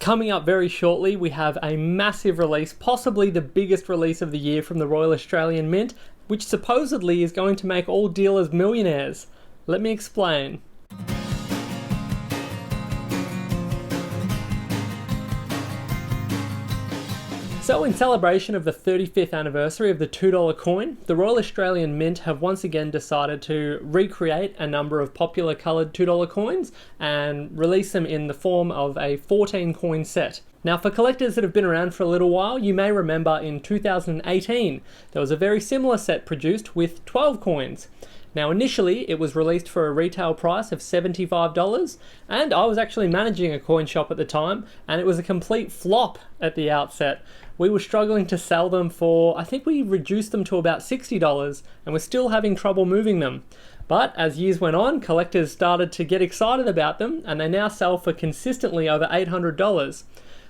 Coming up very shortly, we have a massive release, possibly the biggest release of the year from the Royal Australian Mint, which supposedly is going to make all dealers millionaires. Let me explain. So in celebration of the 35th anniversary of the $2 coin, the Royal Australian Mint have once again decided to recreate a number of popular coloured $2 coins and release them in the form of a 14 coin set. Now for collectors that have been around for a little while, you may remember in 2018 there was a very similar set produced with 12 coins. Now initially it was released for a retail price of $75, and I was actually managing a coin shop at the time, and it was a complete flop at the outset. We were struggling to sell them for, I think we reduced them to about $60, and we're still having trouble moving them. But as years went on, collectors started to get excited about them, and they now sell for consistently over $800.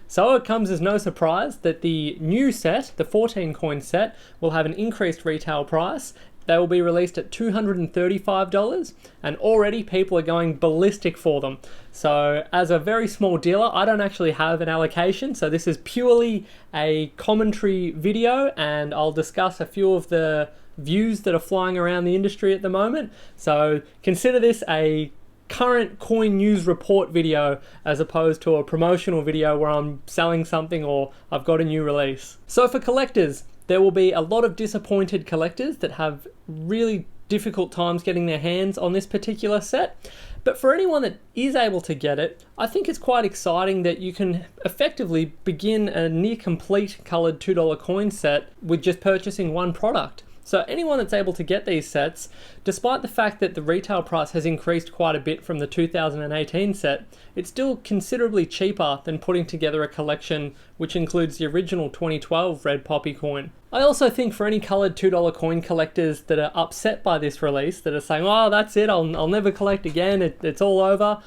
So it comes as no surprise that the new set, the 14 coin set, will have an increased retail price. They will be released at $235, and already people are going ballistic for them. So as a very small dealer, I don't actually have an allocation, so this is purely a commentary video, and I'll discuss a few of the views that are flying around the industry at the moment. So consider this a current coin news report video as opposed to a promotional video where I'm selling something or I've got a new release. So for collectors, there will be a lot of disappointed collectors that have really difficult times getting their hands on this particular set. But for anyone that is able to get it, I think it's quite exciting that you can effectively begin a near complete coloured $2 coin set with just purchasing one product. So anyone that's able to get these sets, despite the fact that the retail price has increased quite a bit from the 2018 set, it's still considerably cheaper than putting together a collection which includes the original 2012 Red Poppy coin. I also think for any coloured $2 coin collectors that are upset by this release, that are saying, oh that's it, I'll never collect again, it's all over,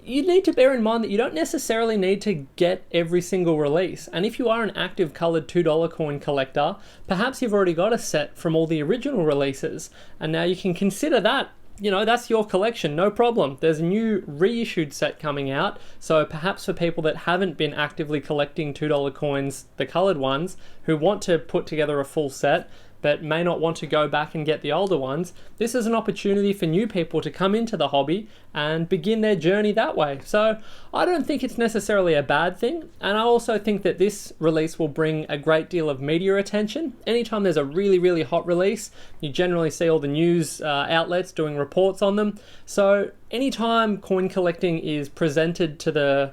you need to bear in mind that you don't necessarily need to get every single release. And if you are an active coloured $2 coin collector, perhaps you've already got a set from all the original releases, and now you can consider that, you know, that's your collection, no problem. There's a new reissued set coming out, so perhaps for people that haven't been actively collecting $2 coins, the coloured ones, who want to put together a full set, but may not want to go back and get the older ones, this is an opportunity for new people to come into the hobby and begin their journey that way. So I don't think it's necessarily a bad thing, and I also think that this release will bring a great deal of media attention. Anytime there's a really hot release, you generally see all the news outlets doing reports on them. So anytime coin collecting is presented to the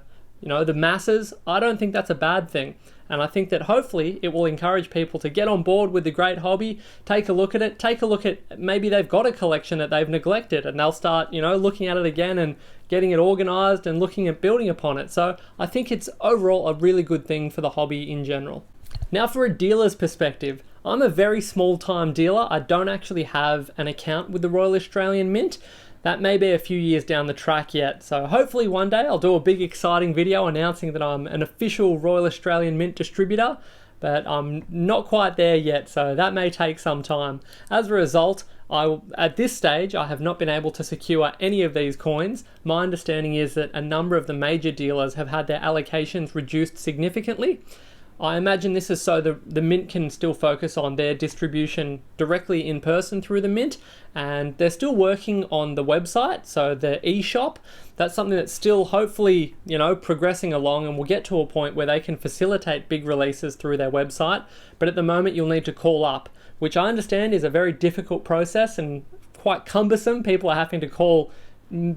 masses, I don't think that's a bad thing. And I think that hopefully it will encourage people to get on board with the great hobby, take a look at it, take a look at maybe they've got a collection that they've neglected, and they'll start, looking at it again and getting it organized and looking at building upon it. So I think it's overall a really good thing for the hobby in general. Now for a dealer's perspective, I'm a very small time dealer. I don't actually have an account with the Royal Australian Mint. That may be a few years down the track yet, so hopefully one day I'll do a big exciting video announcing that I'm an official Royal Australian Mint distributor, but I'm not quite there yet, so that may take some time. As a result, at this stage, I have not been able to secure any of these coins. My understanding is that a number of the major dealers have had their allocations reduced significantly. I imagine this is so the Mint can still focus on their distribution directly in person through the Mint, and they're still working on the website, so the eShop. That's something that's still hopefully, progressing along, and we'll get to a point where they can facilitate big releases through their website. But at the moment, you'll need to call up, which I understand is a very difficult process and quite cumbersome. People are having to call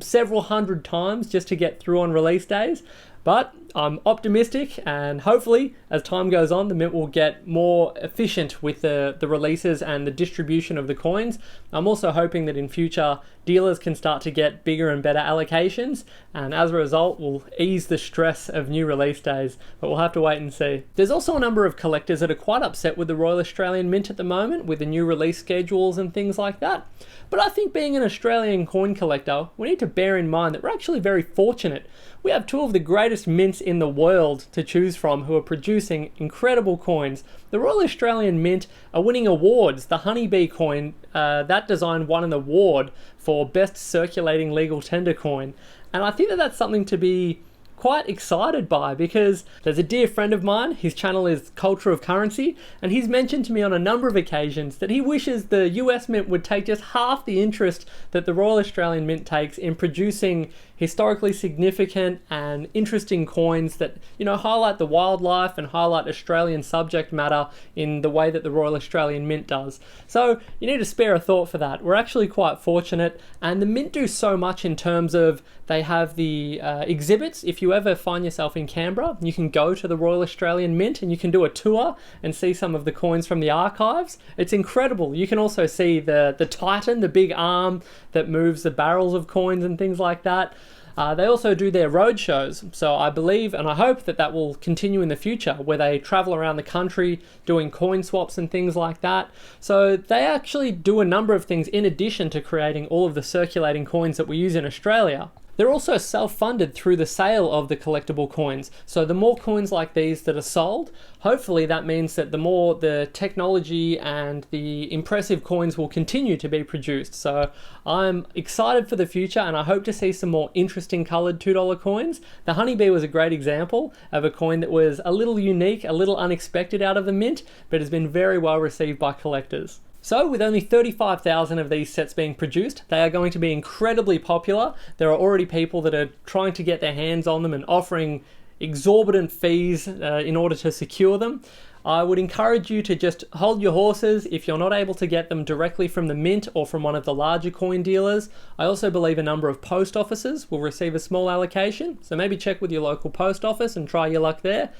several hundred times just to get through on release days. But I'm optimistic, and hopefully as time goes on, the Mint will get more efficient with the releases and the distribution of the coins. I'm also hoping that in future dealers can start to get bigger and better allocations, and as a result will ease the stress of new release days, but we'll have to wait and see. There's also a number of collectors that are quite upset with the Royal Australian Mint at the moment with the new release schedules and things like that. But I think being an Australian coin collector, we need to bear in mind that we're actually very fortunate. We have two of the greatest mints in the world to choose from who are producing incredible coins. The Royal Australian Mint are winning awards. The Honeybee coin, that design won an award for best circulating legal tender coin. And I think that that's something to be quite excited by, because there's a dear friend of mine, his channel is Culture of Currency, and he's mentioned to me on a number of occasions that he wishes the US Mint would take just half the interest that the Royal Australian Mint takes in producing historically significant and interesting coins that, you know, highlight the wildlife and highlight Australian subject matter in the way that the Royal Australian Mint does. So you need to spare a thought for that. We're actually quite fortunate, and the Mint do so much in terms of they have the exhibits. If you ever find yourself in Canberra, you can go to the Royal Australian Mint and you can do a tour and see some of the coins from the archives. It's incredible. You can also see the Titan, the big arm that moves the barrels of coins and things like that. They also do their road shows, so I believe and I hope that that will continue in the future, where they travel around the country doing coin swaps and things like that. So they actually do a number of things in addition to creating all of the circulating coins that we use in Australia. They're also self-funded through the sale of the collectible coins. So the more coins like these that are sold, hopefully that means that the more the technology and the impressive coins will continue to be produced. So I'm excited for the future, and I hope to see some more interesting colored $2 coins. The Honeybee was a great example of a coin that was a little unique, a little unexpected out of the mint, but has been very well received by collectors. So with only 35,000 of these sets being produced, they are going to be incredibly popular. There are already people that are trying to get their hands on them and offering exorbitant fees in order to secure them. I would encourage you to just hold your horses if you're not able to get them directly from the mint or from one of the larger coin dealers. I also believe a number of post offices will receive a small allocation, so maybe check with your local post office and try your luck there.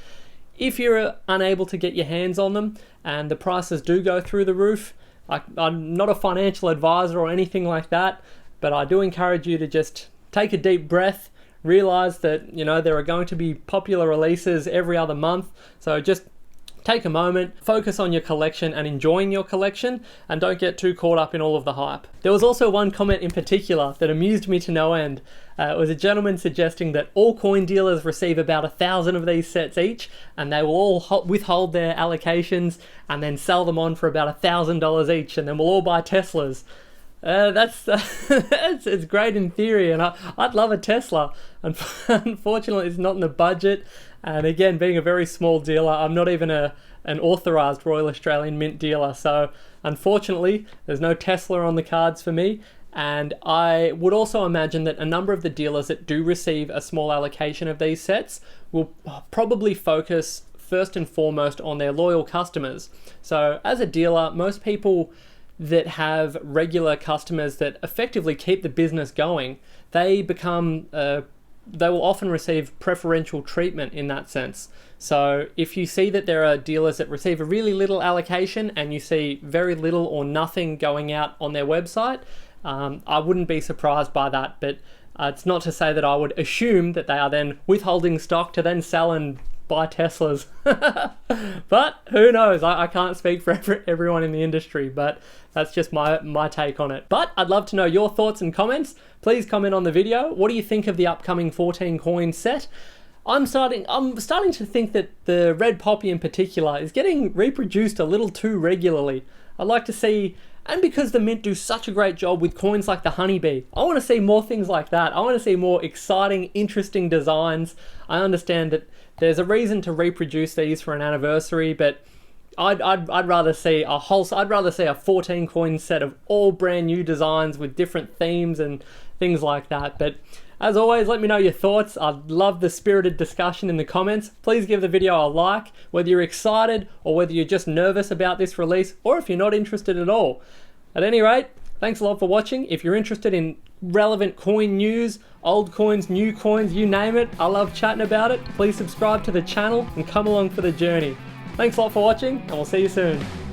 If you're unable to get your hands on them and the prices do go through the roof, I'm not a financial advisor or anything like that, but I do encourage you to just take a deep breath, realize that, you know, there are going to be popular releases every other month, so just take a moment, focus on your collection and enjoying your collection, and don't get too caught up in all of the hype. There was also one comment in particular that amused me to no end. It was a gentleman suggesting that all coin dealers receive about 1,000 of these sets each, and they will all withhold their allocations and then sell them on for about $1,000 each, and then we'll all buy Teslas. It's great in theory, and I'd love a Tesla. Unfortunately, it's not in the budget. And again, being a very small dealer, I'm not even an authorized Royal Australian Mint dealer. So unfortunately, there's no Tesla on the cards for me. And I would also imagine that a number of the dealers that do receive a small allocation of these sets will probably focus first and foremost on their loyal customers. So as a dealer, most people that have regular customers that effectively keep the business going, they will often receive preferential treatment in that sense. So if you see that there are dealers that receive a really little allocation and you see very little or nothing going out on their website, I wouldn't be surprised by that, but it's not to say that I would assume that they are then withholding stock to then sell and buy Teslas. But who knows? I can't speak for everyone in the industry, but that's just my take on it. But I'd love to know your thoughts and comments. Please comment on the video. What do you think of the upcoming 14 coin set? I'm starting to think that the Red Poppy in particular is getting reproduced a little too regularly. I'd like to see, and because the Mint do such a great job with coins like the Honeybee, I want to see more things like that. I want to see more exciting, interesting designs. I understand that there's a reason to reproduce these for an anniversary, but I'd rather see I'd rather see a 14 coin set of all brand new designs with different themes and things like that. But as always, let me know your thoughts. I'd love the spirited discussion in the comments. Please give the video a like, whether you're excited or whether you're just nervous about this release, or if you're not interested at all. At any rate, thanks a lot for watching. If you're interested in relevant coin news, old coins, new coins, you name it, I love chatting about it. Please subscribe to the channel and come along for the journey. Thanks a lot for watching, and we'll see you soon.